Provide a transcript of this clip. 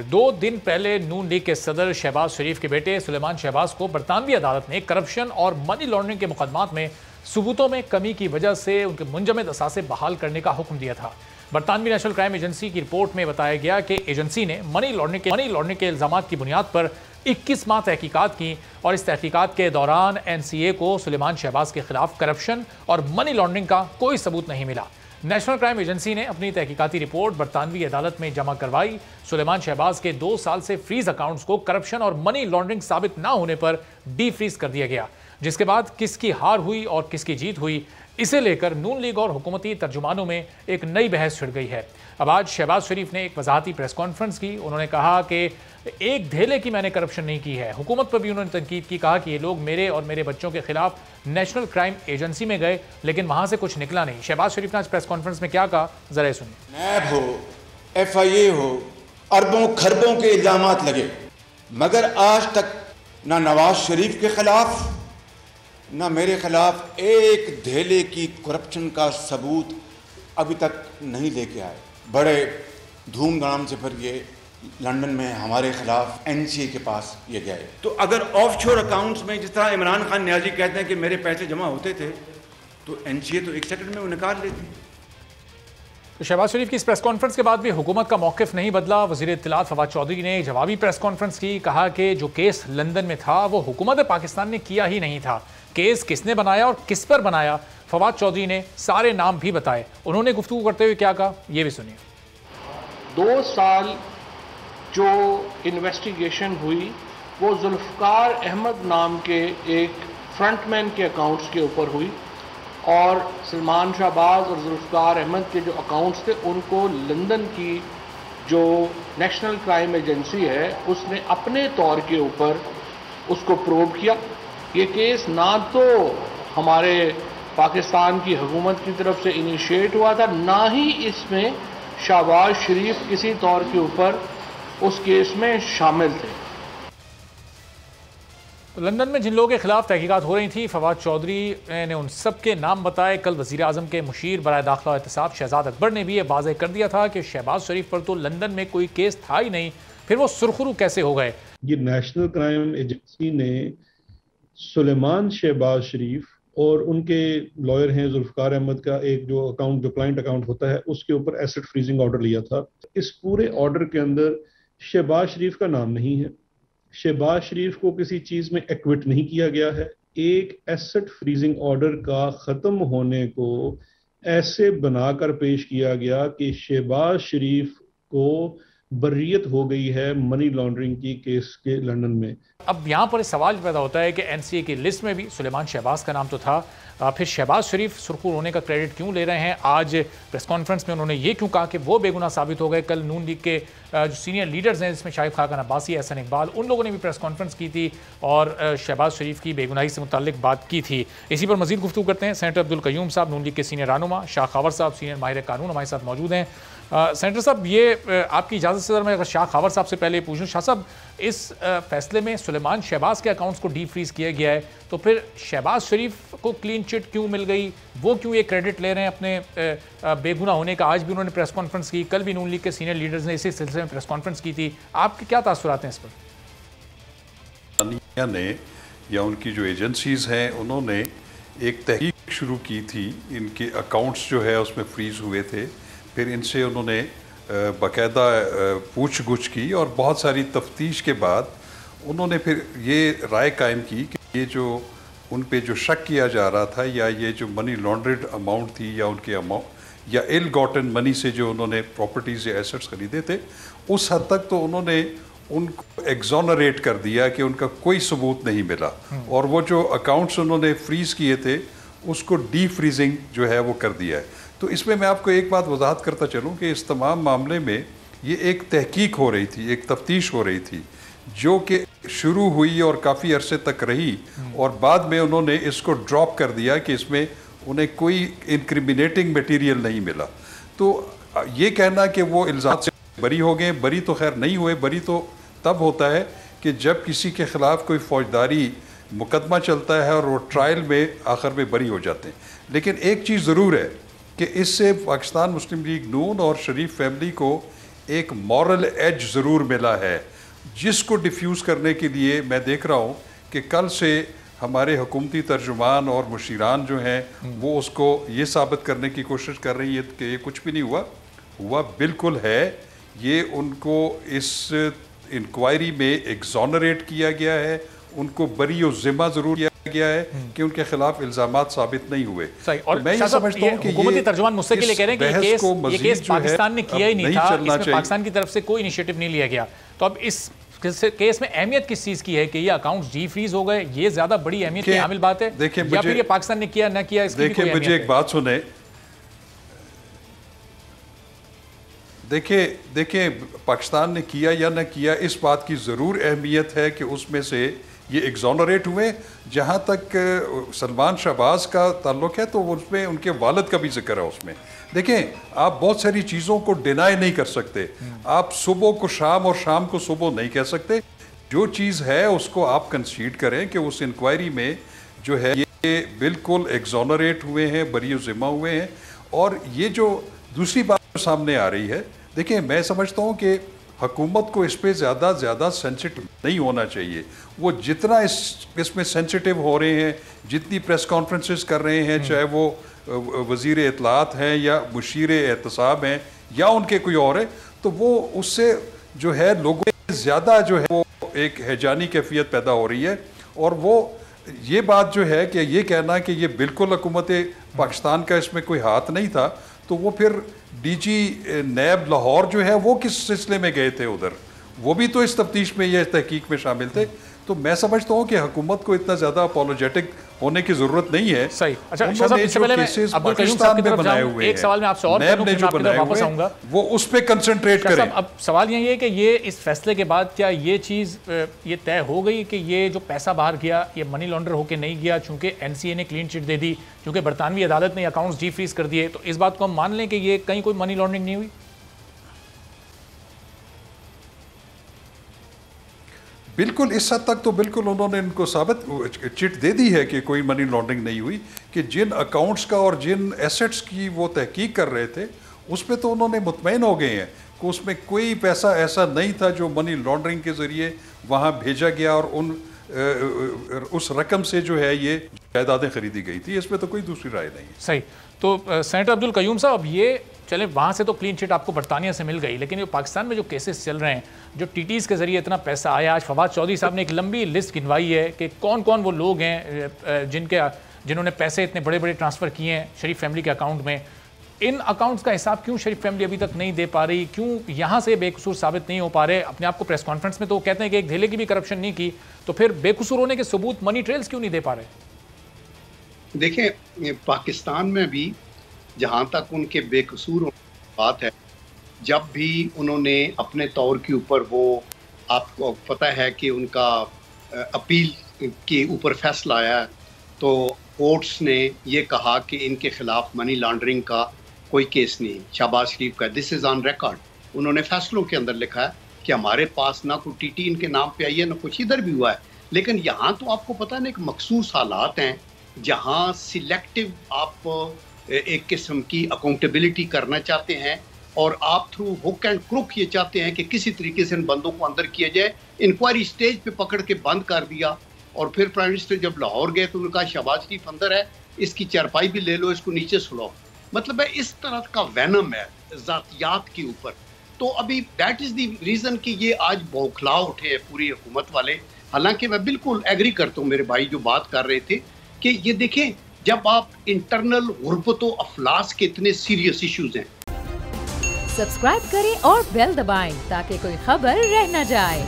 دو دن پہلے نون لیگ کے صدر شہباز شریف کے بیٹے سلیمان شہباز کو برطانوی عدالت نے کرپشن اور منی لانڈرنگ کے مقدمات میں ثبوتوں میں کمی کی وجہ سے ان کے منجمد اثاثے بحال کرنے کا حکم دیا تھا۔ برطانوی نیشنل کرائم ایجنسی کی رپورٹ میں بتایا گیا کہ ایجنسی نے منی لانڈرنگ کے الزامات کی بنیاد پر 21 ماہ تحقیقات کی اور اس تحقیقات کے دوران NCA کو سلیمان شہباز کے خلاف کرپشن اور منی لانڈرنگ کا کوئی ثبوت نہیں ملا۔ نیشنل کرائم ایجنسی نے اپنی تحقیقاتی رپورٹ برطانوی عدالت میں جمع کروائی۔ سلیمان شہباز کے 2 سال سے فریز اکاؤنٹس کو کرپشن اور منی لانڈرنگ ثابت نہ ہونے پر ڈی فریز کر دیا گیا، جس کے بعد کس کی ہار ہوئی اور کس کی جیت ہوئی، اسے لے کر نون لیگ اور حکومتی ترجمانوں میں ایک نئی بحث چھڑ گئی ہے۔ اب آج شہباز شریف نے ایک وضاحتی پریس کانفرنس کی۔ انہوں نے کہا کہ ایک دھیلے کی میں نے کرپشن نہیں کی ہے۔ حکومت پر بھی انہوں نے تنقید کی، کہا کہ یہ لوگ میرے اور میرے بچوں کے خلاف نیشنل کرائم ایجنسی میں گئے لیکن وہاں سے کچھ نکلا نہیں۔ شہباز شریف نے آج پریس کانفرنس میں کیا کہا، ذرا سنیے۔ نیب ہو، FIA ہو، اربوں کھربوں کے الزامات لگے، مگر آج تک نہ نواز شریف کے خلاف نہ میرے خلاف ایک دھیلے کی کرپشن کا ثبوت ابھی تک نہیں لے کے آئے۔ بڑے دھوم دھام سے پھر یہ لندن میں ہمارے خلاف NCA کے پاس یہ گئے۔ تو اگر آف شور اکاؤنٹس میں جس طرح عمران خان نیازی کہتے ہیں کہ میرے پیسے جمع ہوتے تھے تو NCA تو 1 سیکنڈ میں وہ نکال لیتی۔ شہباز شریف کی اس پریس کانفرنس کے بعد بھی حکومت کا موقف نہیں بدلا۔ وزیر اطلاعات فواد چودھری نے جوابی پریس کانفرنس کی، کہا کہ جو کیس لندن میں تھا وہ حکومت پاکستان نے کیا ہی نہیں تھا۔ کیس کس نے بنایا اور کس پر بنایا، فواد چودھری نے سارے نام بھی بتائے۔ انہوں نے گفتگو کرتے ہوئے کیا کہا، یہ بھی سنیے۔ 2 سال جو انویسٹیگیشن ہوئی وہ ذوالفقار احمد نام کے ایک فرنٹ مین کے اکاؤنٹس کے اوپر ہوئی، اور سلمان شہباز اور ذوالفقار احمد کے جو اکاؤنٹس تھے ان کو لندن کی جو نیشنل کرائم ایجنسی ہے اس نے اپنے طور کے اوپر اس کو پروب کیا۔ یہ کیس نہ تو ہمارے پاکستان کی حکومت کی طرف سے انیشیٹ ہوا تھا، نہ ہی اس میں شہباز شریف کسی طور کے اوپر اس کیس میں شامل تھے۔ لندن میں جن لوگوں کے خلاف تحقیقات ہو رہی تھی، فواد چودھری نے ان سب کے نام بتائے۔ کل وزیر اعظم کے مشیر برائے داخلہ و احتساب شہزاد اکبر نے بھی یہ واضح کر دیا تھا کہ شہباز شریف پر تو لندن میں کوئی کیس تھا ہی نہیں، پھر وہ سرخرو کیسے ہو گئے۔ یہ نیشنل کرائم ایجنسی نے سلیمان شہباز شریف اور ان کے لائر ہیں ذوالفقار احمد کا ایک جو کلائنٹ اکاؤنٹ ہوتا ہے اس کے اوپر ایسٹ فریزنگ آرڈر لیا تھا۔ اس پورے آرڈر کے اندر شہباز شریف کا نام نہیں ہے۔ شہباز شریف کو کسی چیز میں ایکوٹ نہیں کیا گیا ہے۔ ایک ایسٹ فریزنگ آرڈر کا ختم ہونے کو ایسے بنا کر پیش کیا گیا کہ شہباز شریف کو بریت ہو گئی ہے منی لانڈرنگ کی کیس کے لندن میں۔ اب یہاں پر سوال پیدا ہوتا ہے کہ NCA کی لسٹ میں بھی سلیمان شہباز کا نام تو تھا، پھر شہباز شریف سرخرو ہونے کا کریڈٹ کیوں لے رہے ہیں؟ آج پریس کانفرنس میں انہوں نے یہ کیوں کہا کہ وہ بے گناہ ثابت ہو گئے؟ کل نون لیگ کے جو سینئر لیڈرز ہیں جس میں شاہد خاقان عباسی، احسن اقبال، ان لوگوں نے بھی پریس کانفرنس کی تھی اور شہباز شریف کی بے گناہی سے متعلق بات کی تھی۔ اسی پر مزید گفتگو کرتے ہیں۔ سینیٹر عبدالقیوم صاحب نون لیگ کے سینئر رہنما، شاہ خاور صاحب سینئر ماہر قانون ہمارے ساتھ موجود ہیں۔ سینیٹر صاحب، یہ آپ کی اجازت سے میں اگر شاہ خاور صاحب سے پہلے پوچھوں، شاہ صاحب اس فیصلے میں سلیمان شہباز کے اکاؤنٹس کو ڈی فریز کیا گیا ہے، تو پھر شہباز شریف کو کلین چٹ کیوں مل گئی؟ وہ کیوں یہ کریڈٹ لے رہے ہیں اپنے بے گناہ ہونے کا؟ آج بھی انہوں نے پریس کانفرنس کی، کل بھی نون لیگ کے سینئر لیڈرز نے اسی سلسلے میں پریس کانفرنس کی تھی۔ آپ کے کیا تاثرات ہیں اس پر؟ نے یا ان کی جو ایجنسیز ہیں انہوں نے ایک تحقیق شروع کی تھی، ان کے اکاؤنٹس جو ہے اس میں فریز ہوئے تھے، پھر ان سے انہوں نے باقاعدہ پوچھ گچھ کی اور بہت ساری تفتیش کے بعد انہوں نے پھر یہ رائے قائم کی کہ یہ جو ان پہ جو شک کیا جا رہا تھا یا یہ جو منی لانڈرڈ اماؤنٹ تھی یا ان کے اماؤنٹ یا ایل گاٹن منی سے جو انہوں نے پراپرٹیز یا ایسٹس خریدے تھے، اس حد تک تو انہوں نے ان کو ایگزونریٹ کر دیا کہ ان کا کوئی ثبوت نہیں ملا، اور وہ جو اکاؤنٹس انہوں نے فریز کیے تھے اس کو ڈی فریزنگ جو ہے وہ کر دیا ہے۔ تو اس میں آپ کو ایک بات وضاحت کرتا چلوں کہ اس تمام معاملے میں یہ ایک تحقیق ہو رہی تھی، ایک تفتیش ہو رہی تھی جو کہ شروع ہوئی اور کافی عرصے تک رہی، اور بعد میں انہوں نے اس کو ڈراپ کر دیا کہ اس میں انہیں کوئی انکریمنیٹنگ میٹیریل نہیں ملا۔ تو یہ کہنا کہ وہ الزامات سے بری ہو گئے، بری تو خیر نہیں ہوئے، بری تو تب ہوتا ہے کہ جب کسی کے خلاف کوئی فوجداری مقدمہ چلتا ہے اور وہ ٹرائل میں آخر میں بری ہو جاتے ہیں۔ لیکن ایک چیز ضرور ہے کہ اس سے پاکستان مسلم لیگ نون اور شریف فیملی کو ایک مورل ایج ضرور ملا ہے جس کو ڈیفیوز کرنے کے لیے میں دیکھ رہا ہوں کہ کل سے ہمارے حکومتی ترجمان اور مشیران جو ہیں وہ اس کو یہ ثابت کرنے کی کوشش کر رہی ہے کہ یہ کچھ بھی نہیں ہوا بالکل ہے. یہ ان کو اس انکوائری میں ایگزونریٹ کیا گیا ہے, ان کو بری و ذمہ ضرور کیا گیا ہے کہ ان کے خلاف الزامات ثابت نہیں ہوئے. اور میں یہ سمجھتا ہوں کہ حکومتی ترجمان مجھ سے کے لیے کہہ رہے ہیں کہ یہ کیس پاکستان نے کیا ہی نہیں تھا, اس میں پاکستان کی طرف سے کوئی انیشیٹو نہیں لیا گیا. تو اب اس کیس میں اہمیت کس چیز کی ہے کہ یہ اکاؤنٹس ڈی فریز ہو گئے, یہ زیادہ بڑی اہمیت کی حامل بات ہے یا پھر یہ پاکستان نے کیا نہ کیا اس کی کوئی اہمیت ہے؟ مجھے ایک بات سنیں, دیکھیں پاکستان نے کیا یا نہ کیا اس بات کی ضرور اہمیت ہے کہ اس میں سے یہ ایگزونریٹ ہوئے. جہاں تک سلمان شہباز کا تعلق ہے تو اس میں ان کے والد کا بھی ذکر ہے اس میں. دیکھیں آپ بہت ساری چیزوں کو ڈینائی نہیں کر سکتے, آپ صبح کو شام اور شام کو صبح نہیں کہہ سکتے. جو چیز ہے اس کو آپ کنسیڈ کریں کہ اس انکوائری میں جو ہے یہ بالکل ایگزونریٹ ہوئے ہیں, بری و ذمہ ہوئے ہیں. اور یہ جو دوسری بات سامنے آ رہی ہے, دیکھیں میں سمجھتا ہوں کہ حکومت کو اس پہ زیادہ سینسٹیو نہیں ہونا چاہیے. وہ جتنا اس میں سینسٹیو ہو رہے ہیں, جتنی پریس کانفرنسز کر رہے ہیں, چاہے وہ وزیر اطلاعات ہیں یا مشیر احتساب ہیں یا ان کے کوئی اور ہے, تو وہ اس سے جو ہے لوگوں میں زیادہ جو ہے وہ ایک ہیجانی کیفیت پیدا ہو رہی ہے. اور وہ یہ بات جو ہے کہ یہ کہنا کہ یہ بالکل حکومت پاکستان کا اس میں کوئی ہاتھ نہیں تھا, تو وہ پھر ڈی جی نیب لاہور جو ہے وہ کس سلسلے میں گئے تھے ادھر, وہ بھی تو اس تفتیش میں یا تحقیق میں شامل تھے. تو میں سمجھتا ہوں کہ حکومت کو اتنا زیادہ اپولوجیٹک ہونے کی ضرورت نہیں ہے. صحیح. اچھا شاہ صاحب, اس سے پہلے میں عبدالقیوم صاحب کی طرف جاؤں, ایک سوال میں آپ سے اور کروں پھر میں آپ کی طرف واپس آؤں گا. وہ اس پہ کنسنٹریٹ کریں. اب سوال یہ ہے کہ یہ اس فیصلے کے بعد کیا یہ چیز یہ طے ہو گئی کہ یہ جو پیسہ باہر گیا یہ منی لانڈر ہو کے نہیں گیا, چونکہ این سی اے نے کلین چٹ دے دی, چونکہ برطانوی عدالت نے اکاؤنٹس ڈی فریز کر دیے, تو اس بات کو ہم مان لیں کہ یہ کہیں کوئی منی لانڈرنگ نہیں ہوئی؟ بالکل اس حد تک تو بالکل انہوں نے ان کو ثابت چٹ دے دی ہے کہ کوئی منی لانڈرنگ نہیں ہوئی, کہ جن اکاؤنٹس کا اور جن ایسٹس کی وہ تحقیق کر رہے تھے اس پہ تو انہوں نے مطمئن ہو گئے ہیں کہ اس میں کوئی پیسہ ایسا نہیں تھا جو منی لانڈرنگ کے ذریعے وہاں بھیجا گیا اور اس رقم سے جو ہے یہ جائیدادیں خریدی گئی تھی. اس پہ تو کوئی دوسری رائے نہیں ہے. صحیح. تو سینیٹر عبدالقیوم صاحب, اب یہ چلیں وہاں سے تو کلین چٹ آپ کو برطانیہ سے مل گئی, لیکن جو پاکستان میں جو کیسز چل رہے ہیں, جو ٹی ٹیز کے ذریعے اتنا پیسہ آیا, آج فواد چودھری صاحب نے ایک لمبی لسٹ گنوائی ہے کہ کون کون وہ لوگ ہیں جنہوں نے پیسے اتنے بڑے بڑے ٹرانسفر کیے ہیں شریف فیملی کے اکاؤنٹ میں. ان اکاؤنٹس کا حساب کیوں شریف فیملی ابھی تک نہیں دے پا رہی, کیوں یہاں سے بے قصور ثابت نہیں ہو پا رہے؟ اپنے آپ کو پریس کانفرنس میں تو وہ کہتے ہیں کہ ایک دھیلے کی بھی کرپشن نہیں کی, تو پھر بے قصور ہونے کے ثبوت منی ٹریلز کیوں نہیں دے پا رہے؟ دیکھیں پاکستان میں بھی جہاں تک ان کے بے قصور بات ہے, جب بھی انہوں نے اپنے طور کے اوپر, وہ آپ کو پتہ ہے کہ ان کا اپیل کے اوپر فیصلہ آیا ہے, تو کورٹس نے یہ کہا کہ ان کے خلاف منی لانڈرنگ کا کوئی کیس نہیں. شہباز شریف کا دس از آن ریکارڈ, انہوں نے فیصلوں کے اندر لکھا ہے کہ ہمارے پاس نہ کوئی ٹی ٹی ان کے نام پہ آئی ہے, نہ کچھ ادھر بھی ہوا ہے. لیکن یہاں تو آپ کو پتہ نہیں, ایک مخصوص حالات ہیں جہاں سلیکٹیو آپ ایک قسم کی اکاؤنٹیبلٹی کرنا چاہتے ہیں, اور آپ تھرو ہک اینڈ کروک یہ چاہتے ہیں کہ کسی طریقے سے ان بندوں کو اندر کیا جائے. انکوائری سٹیج پہ پکڑ کے بند کر دیا, اور پھر پرائم منسٹر جب لاہور گئے تو انہوں نے کہا شہباز شریف اندر ہے, اس کی چارپائی بھی لے لو, اس کو نیچے سلاؤ. مطلب ہے اس طرح کا وینم ہے ذاتیات کے اوپر. تو ابھی دیٹ از دی ریزن کہ یہ آج بوکھلا اٹھے ہیں پوری حکومت والے. حالانکہ میں بالکل ایگری کرتا ہوں میرے بھائی جو بات کر رہے تھے کہ یہ دیکھیں جب آپ انٹرنل غربت و افلاس کے اتنے سیریس ایشوز ہیں. سبسکرائب کریں اور بیل دبائیں تاکہ کوئی خبر رہ نہ جائے.